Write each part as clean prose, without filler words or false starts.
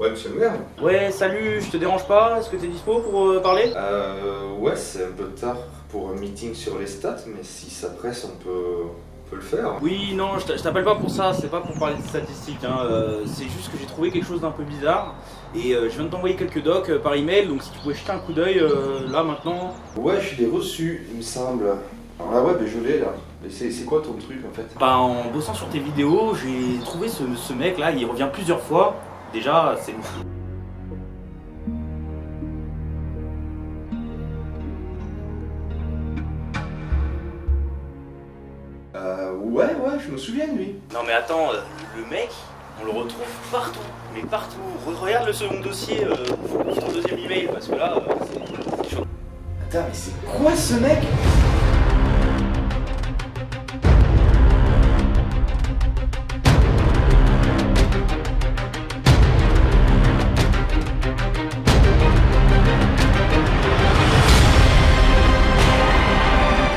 Ouais, monsieur le maire. Ouais, salut, je te dérange pas? Est-ce que t'es dispo pour parler? Ouais, c'est un peu tard pour un meeting sur les stats, mais si ça presse, on peut le faire. Oui, non, je t'appelle pas pour ça, c'est pas pour parler de statistiques, hein. C'est juste que j'ai trouvé quelque chose d'un peu bizarre. Et je viens de t'envoyer quelques docs par email, donc si tu pouvais jeter un coup d'œil là maintenant. Ouais, je l'ai reçu, il me semble. Ah ouais, je l'ai là. Mais c'est quoi ton truc en fait? Bah, en bossant sur tes vidéos, j'ai trouvé ce mec là, il revient plusieurs fois. Déjà, c'est louche. Ouais, je me souviens de lui. Non mais attends, le mec, on le retrouve partout, mais partout. Regarde le second dossier, ton deuxième email, parce que là, c'est chaud. Attends, mais c'est quoi ce mec?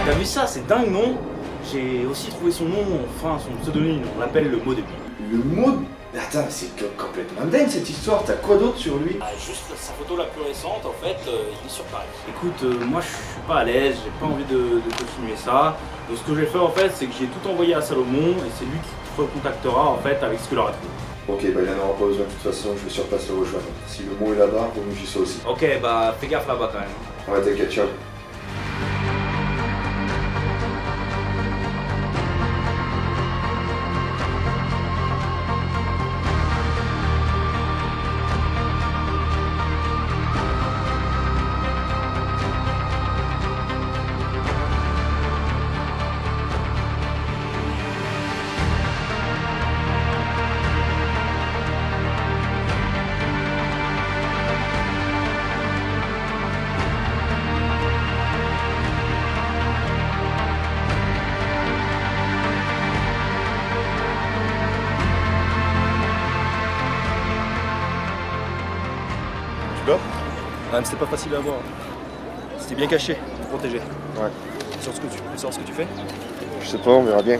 T'as vu ça, c'est dingue, non? J'ai aussi trouvé son nom, enfin son pseudonyme, on l'appelle le mot de vie. Le mot? Mais attends, mais c'est complètement dingue cette histoire, t'as quoi d'autre sur lui? Ah, juste sa photo la plus récente, en fait, il est sur Paris. Écoute, moi je suis pas à l'aise, j'ai pas envie de continuer ça. Donc ce que je vais faire en fait, c'est que j'ai tout envoyé à Salomon et c'est lui qui te recontactera en fait avec ce qu'il aura trouvé. Ok, il en aura pas besoin de toute façon, je vais sur place le rejoindre. Si le mot est là-bas, vaut mieux que j'y sois aussi. Ok, bah fais gaffe là-bas quand même. Ouais, t'inquiète, ciao. Tu dors? Ah, mais c'était pas facile à voir. C'était bien caché, protégé. Ouais. Tu sais ce que tu fais? Je sais pas, on verra bien.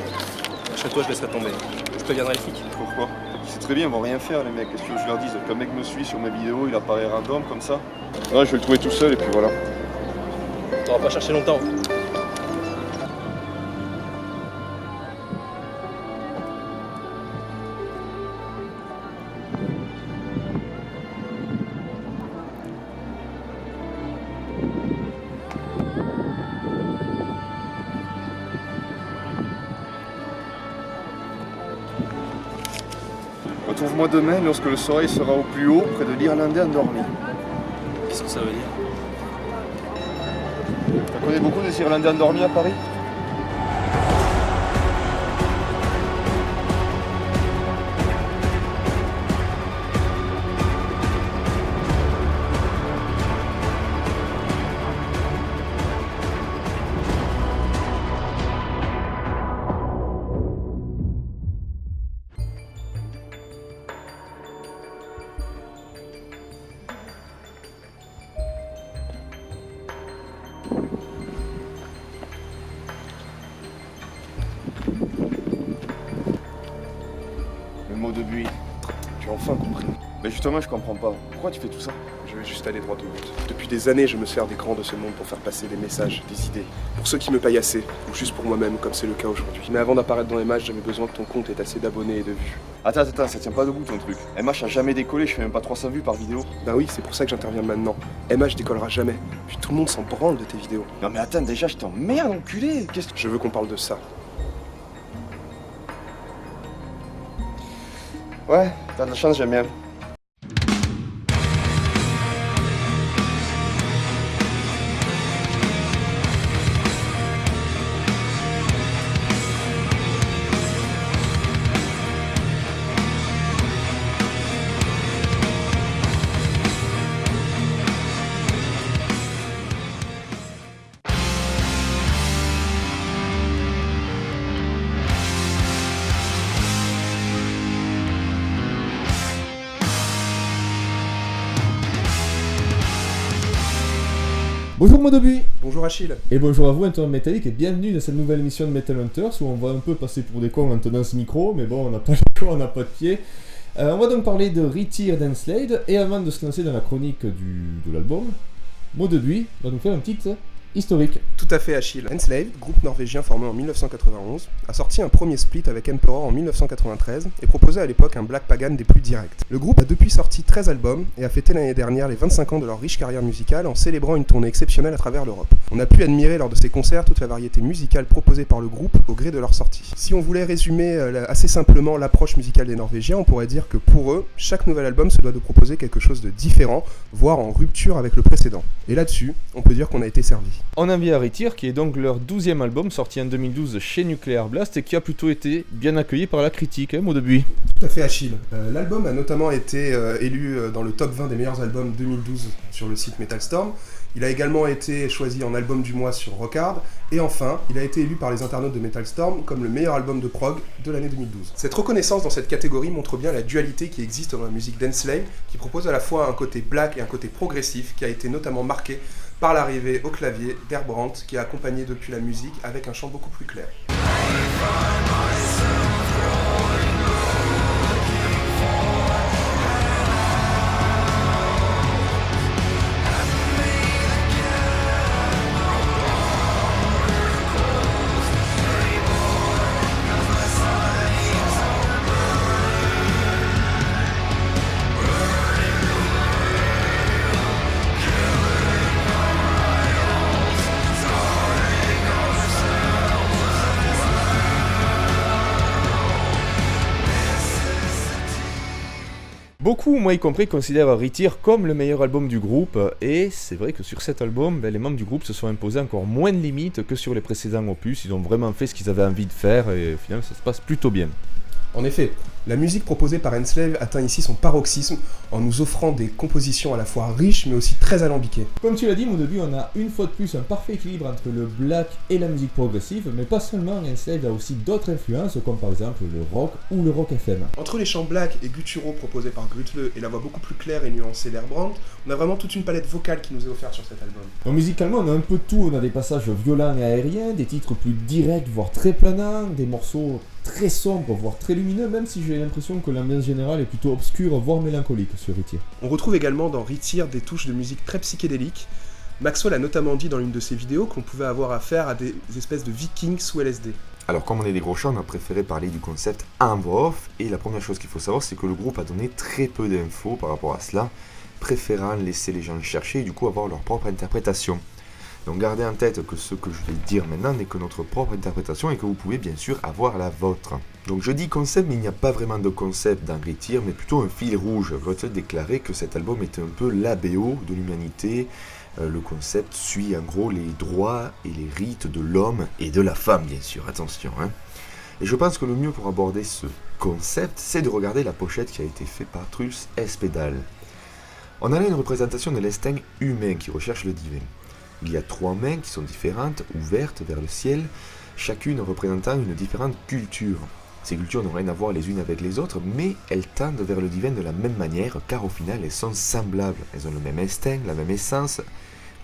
Chez toi, je laisserai tomber. Je préviendrai les flics. Pourquoi? C'est très bien, ils vont rien faire les mecs. Qu'est-ce que tu veux que je leur dise? Qu'un mec me suit sur mes vidéos, il apparaît random comme ça? Ouais, je vais le trouver tout seul et puis voilà. T'auras pas cherché longtemps. Retrouve-moi demain lorsque le soleil sera au plus haut près de l'Irlandais endormi. Qu'est-ce que ça veut dire? Tu connais beaucoup des Irlandais endormis à Paris? Le mot de buis. Tu as enfin compris. Mais justement, je comprends pas. Pourquoi tu fais tout ça? Je vais juste aller droit au but. Depuis des années, je me sers des grands de ce monde pour faire passer des messages, des idées. Pour ceux qui me payent assez, ou juste pour moi-même, comme c'est le cas aujourd'hui. Mais avant d'apparaître dans les matchs, j'avais besoin que ton compte ait assez d'abonnés et de vues. Attends, ça tient pas debout ton truc. MH a jamais décollé, je fais même pas 300 vues par vidéo. Bah oui, c'est pour ça que j'interviens maintenant. MH décollera jamais. Puis tout le monde s'en branle de tes vidéos. Non mais attends, déjà je t'emmerde, enculé. Qu'est-ce que... Je veux qu'on parle de ça. Ouais, t'as de la chance, j'aime bien. Bonjour Modobu Bonjour Achille. et bonjour à vous Hunter Metallic et bienvenue dans cette nouvelle émission de Metal Hunters où on va un peu passer pour des cons en tenant ce micro mais bon on n'a pas le choix, on n'a pas de pied. On va donc parler de Retire d'Enslaved, et avant de se lancer dans la chronique de l'album, Maudebuis va nous faire un petit historique. Tout à fait, Achille. Enslaved, groupe norvégien formé en 1991, a sorti un premier split avec Emperor en 1993 et proposait à l'époque un black pagan des plus directs. Le groupe a depuis sorti 13 albums et a fêté l'année dernière les 25 ans de leur riche carrière musicale en célébrant une tournée exceptionnelle à travers l'Europe. On a pu admirer lors de ces concerts toute la variété musicale proposée par le groupe au gré de leur sortie. Si on voulait résumer assez simplement l'approche musicale des Norvégiens, on pourrait dire que pour eux, chaque nouvel album se doit de proposer quelque chose de différent, voire en rupture avec le précédent. Et là-dessus, on peut dire qu'on a été servi. On en vient à Retire, qui est donc leur 12e album, sorti en 2012 chez Nuclear Blast, et qui a plutôt été bien accueilli par la critique, Maudebuis. Tout à fait, Achille. L'album a notamment été élu dans le top 20 des meilleurs albums 2012 sur le site Metal Storm. Il a également été choisi en album du mois sur Rockard. Et enfin, il a été élu par les internautes de Metal Storm comme le meilleur album de prog de l'année 2012. Cette reconnaissance dans cette catégorie montre bien la dualité qui existe dans la musique d'Enslaved, qui propose à la fois un côté black et un côté progressif, qui a été notamment marqué par l'arrivée au clavier d'Herbrandt, qui a accompagné depuis la musique avec un chant beaucoup plus clair. Beaucoup, moi y compris, considèrent Retire comme le meilleur album du groupe, et c'est vrai que sur cet album, les membres du groupe se sont imposés encore moins de limites que sur les précédents opus. Ils ont vraiment fait ce qu'ils avaient envie de faire, et au final ça se passe plutôt bien. En effet, la musique proposée par Enslaved atteint ici son paroxysme en nous offrant des compositions à la fois riches mais aussi très alambiquées. Comme tu l'as dit, au début, on a une fois de plus un parfait équilibre entre le black et la musique progressive, mais pas seulement, Enslaved a aussi d'autres influences comme par exemple le rock ou le rock FM. Entre les chants black et gutturaux proposés par Grutle et la voix beaucoup plus claire et nuancée d'Herbrandt, on a vraiment toute une palette vocale qui nous est offerte sur cet album. Donc, musicalement, on a un peu de tout, on a des passages violents et aériens, des titres plus directs voire très planants, des morceaux très sombres voire très lumineux, même si j'ai l'impression que l'ambiance générale est plutôt obscure voire mélancolique sur Retire. On retrouve également dans Retire des touches de musique très psychédéliques. Maxwell a notamment dit dans l'une de ses vidéos qu'on pouvait avoir affaire à des espèces de vikings sous LSD. Alors comme on est des gros chats, on a préféré parler du concept en voix off, et la première chose qu'il faut savoir, c'est que le groupe a donné très peu d'infos par rapport à cela, préférant laisser les gens chercher et du coup avoir leur propre interprétation. Donc gardez en tête que ce que je vais dire maintenant n'est que notre propre interprétation et que vous pouvez bien sûr avoir la vôtre. Donc je dis concept, mais il n'y a pas vraiment de concept dans Retire, mais plutôt un fil rouge. Grutle déclarait que cet album était un peu l'ABO de l'humanité. Le concept suit en gros les droits et les rites de l'homme et de la femme, bien sûr, attention. Et je pense que le mieux pour aborder ce concept, c'est de regarder la pochette qui a été faite par Truls Espedal. On a là une représentation de l'instinct humain qui recherche le divin. Il y a 3 mains qui sont différentes, ouvertes vers le ciel, chacune représentant une différente culture. Ces cultures n'ont rien à voir les unes avec les autres, mais elles tendent vers le divin de la même manière, car au final elles sont semblables. Elles ont le même instinct, la même essence,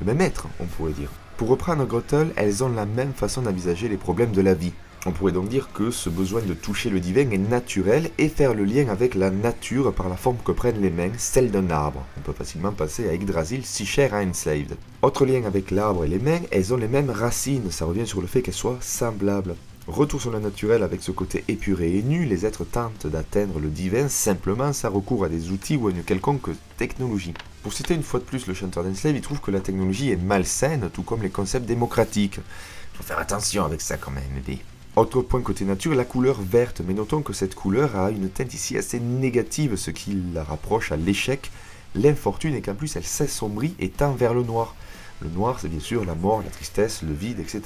le même être, on pourrait dire. Pour reprendre Grutle, elles ont la même façon d'envisager les problèmes de la vie. On pourrait donc dire que ce besoin de toucher le divin est naturel et faire le lien avec la nature par la forme que prennent les mains, celle d'un arbre. On peut facilement penser à Yggdrasil, si cher à Enslaved. Autre lien avec l'arbre et les mains, elles ont les mêmes racines, ça revient sur le fait qu'elles soient semblables. Retour sur le naturel avec ce côté épuré et nu, les êtres tentent d'atteindre le divin simplement sans recours à des outils ou à une quelconque technologie. Pour citer une fois de plus le chanteur d'Enslaved, il trouve que la technologie est malsaine, tout comme les concepts démocratiques. Il faut faire attention avec ça quand même, bébé. Autre point côté nature, la couleur verte, mais notons que cette couleur a une teinte ici assez négative, ce qui la rapproche à l'échec, l'infortune et qu'en plus elle s'assombrit et tend vers le noir. Le noir, c'est bien sûr la mort, la tristesse, le vide, etc.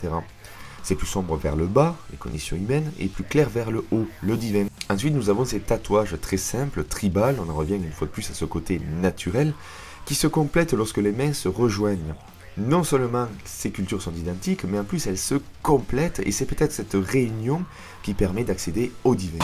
C'est plus sombre vers le bas, les conditions humaines, et plus clair vers le haut, le divin. Ensuite, nous avons ces tatouages très simples, tribal, on en revient une fois de plus à ce côté naturel, qui se complètent lorsque les mains se rejoignent. Non seulement ces cultures sont identiques, mais en plus elles se complètent, et c'est peut-être cette réunion qui permet d'accéder au divin.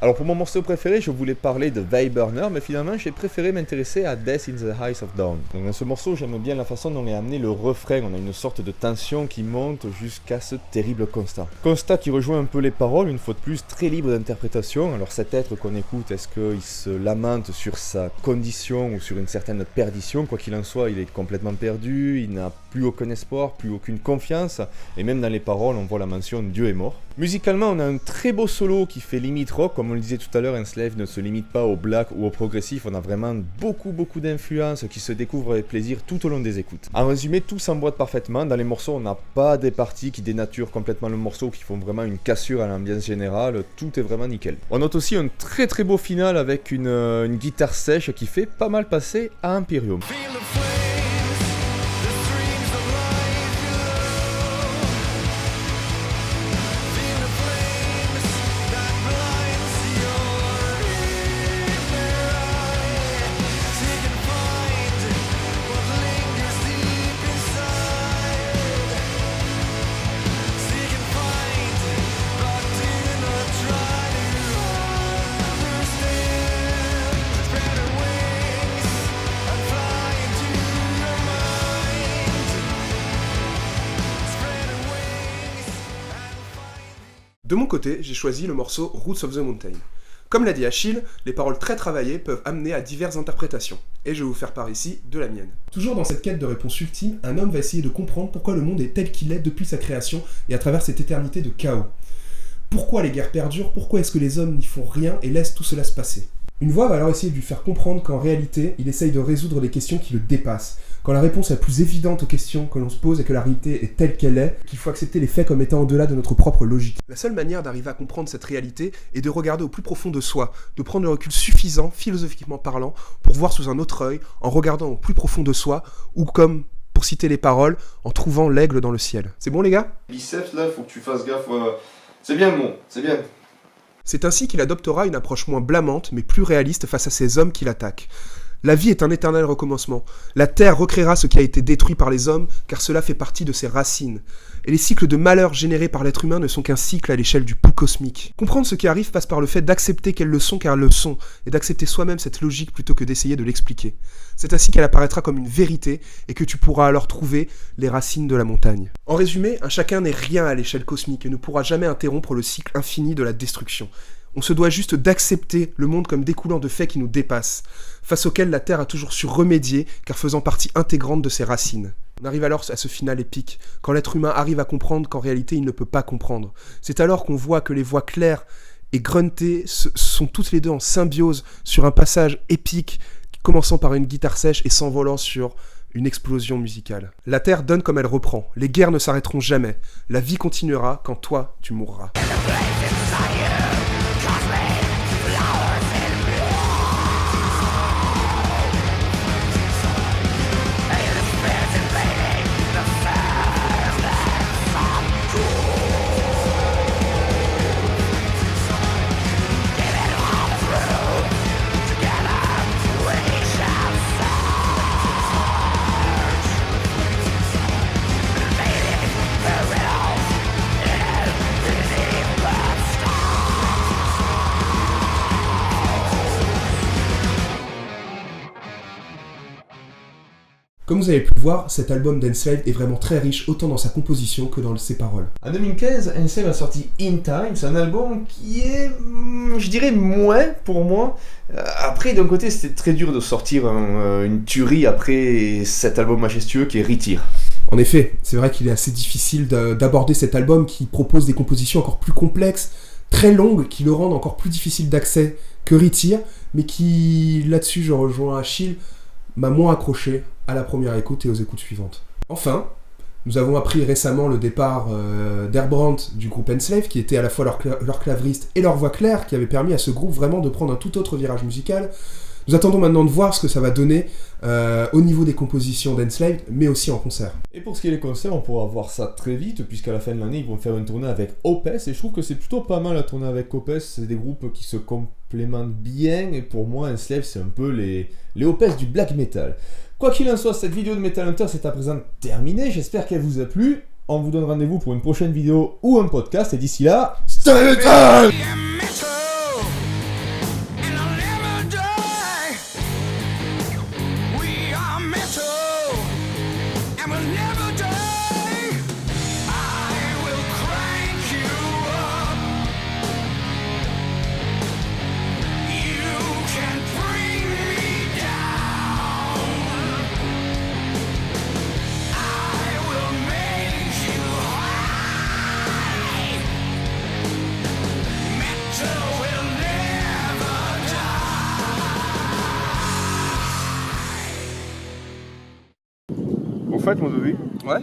Alors pour mon morceau préféré, je voulais parler de Weilburner, mais finalement j'ai préféré m'intéresser à Death in the Eyes of Dawn. Donc dans ce morceau, j'aime bien la façon dont est amené le refrain. On a une sorte de tension qui monte jusqu'à ce terrible constat. Constat qui rejoint un peu les paroles, une fois de plus très libre d'interprétation. Alors cet être qu'on écoute, est-ce qu'il se lamente sur sa condition ou sur une certaine perdition? Quoi qu'il en soit, il est complètement perdu, il n'a plus aucun espoir, plus aucune confiance, et même dans les paroles, on voit la mention « Dieu est mort ». Musicalement, on a un très beau solo qui fait limite rock, comme on le disait tout à l'heure, Enslaved ne se limite pas au black ou au progressif, on a vraiment beaucoup d'influences qui se découvrent avec plaisir tout au long des écoutes. En résumé, tout s'emboîte parfaitement, dans les morceaux on n'a pas des parties qui dénaturent complètement le morceau, qui font vraiment une cassure à l'ambiance générale, tout est vraiment nickel. On note aussi un très beau final avec une guitare sèche qui fait pas mal passer à Imperium. De mon côté, j'ai choisi le morceau Roots of the Mountain. Comme l'a dit Achille, les paroles très travaillées peuvent amener à diverses interprétations, et je vais vous faire part ici de la mienne. Toujours dans cette quête de réponse ultime, un homme va essayer de comprendre pourquoi le monde est tel qu'il est depuis sa création et à travers cette éternité de chaos. Pourquoi les guerres perdurent? Pourquoi est-ce que les hommes n'y font rien et laissent tout cela se passer? Une voix va alors essayer de lui faire comprendre qu'en réalité, il essaye de résoudre les questions qui le dépassent. Quand la réponse est la plus évidente aux questions que l'on se pose et que la réalité est telle qu'elle est, qu'il faut accepter les faits comme étant au-delà de notre propre logique. La seule manière d'arriver à comprendre cette réalité est de regarder au plus profond de soi, de prendre le recul suffisant, philosophiquement parlant, pour voir sous un autre œil, en regardant au plus profond de soi, ou comme, pour citer les paroles, en trouvant l'aigle dans le ciel. C'est bon les gars? Biceps là, faut que tu fasses gaffe. C'est bien bon, c'est bien. C'est ainsi qu'il adoptera une approche moins blâmante, mais plus réaliste face à ces hommes qui l'attaquent. La vie est un éternel recommencement. La terre recréera ce qui a été détruit par les hommes, car cela fait partie de ses racines. Et les cycles de malheur générés par l'être humain ne sont qu'un cycle à l'échelle du pouls cosmique. Comprendre ce qui arrive passe par le fait d'accepter qu'elles le sont car elles le sont, et d'accepter soi-même cette logique plutôt que d'essayer de l'expliquer. C'est ainsi qu'elle apparaîtra comme une vérité, et que tu pourras alors trouver les racines de la montagne. En résumé, un chacun n'est rien à l'échelle cosmique et ne pourra jamais interrompre le cycle infini de la destruction. On se doit juste d'accepter le monde comme découlant de faits qui nous dépassent, face auxquels la Terre a toujours su remédier, car faisant partie intégrante de ses racines. On arrive alors à ce final épique, quand l'être humain arrive à comprendre qu'en réalité il ne peut pas comprendre. C'est alors qu'on voit que les voix claires et gruntées sont toutes les deux en symbiose sur un passage épique, commençant par une guitare sèche et s'envolant sur une explosion musicale. La Terre donne comme elle reprend, les guerres ne s'arrêteront jamais, la vie continuera quand toi tu mourras. Comme vous avez pu le voir, cet album d'Enslaved est vraiment très riche, autant dans sa composition que dans ses paroles. En 2015, Enslaved a sorti In Time, c'est un album qui est, je dirais, moins pour moi. Après, d'un côté, c'était très dur de sortir une tuerie après cet album majestueux qui est Retire. En effet, c'est vrai qu'il est assez difficile d'aborder cet album qui propose des compositions encore plus complexes, très longues, qui le rendent encore plus difficile d'accès que Retire, mais qui, là-dessus, je rejoins Achille, m'a moins accroché à la première écoute et aux écoutes suivantes. Enfin, nous avons appris récemment le départ d'Herbrandt du groupe Enslaved, qui était à la fois leur clavriste et leur voix claire, qui avait permis à ce groupe vraiment de prendre un tout autre virage musical. Nous attendons maintenant de voir ce que ça va donner au niveau des compositions d'Enslaved, mais aussi en concert. Et pour ce qui est des concerts, on pourra voir ça très vite, puisqu'à la fin de l'année, ils vont faire une tournée avec Opeth, et je trouve que c'est plutôt pas mal la tournée avec Opeth, c'est des groupes qui se complémentent bien, et pour moi, Enslaved, c'est un peu les Opeth du black metal. Quoi qu'il en soit, cette vidéo de Metal Hunter c'est à présent terminée, j'espère qu'elle vous a plu. On vous donne rendez-vous pour une prochaine vidéo ou un podcast, et d'ici là, stay metal! fait, mon Dovi, Ouais.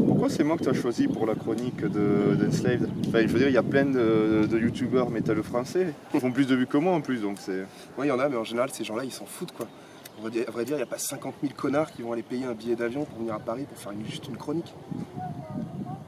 pourquoi c'est moi que tu as choisi pour la chronique d'Enslaved? Enfin, je veux dire, il y a plein de youtubeurs métalleux français qui font plus de vues que moi en plus, donc c'est... Ouais, il y en a, mais en général, ces gens-là, ils s'en foutent, quoi. À vrai dire, il n'y a pas 50 000 connards qui vont aller payer un billet d'avion pour venir à Paris pour faire juste une chronique.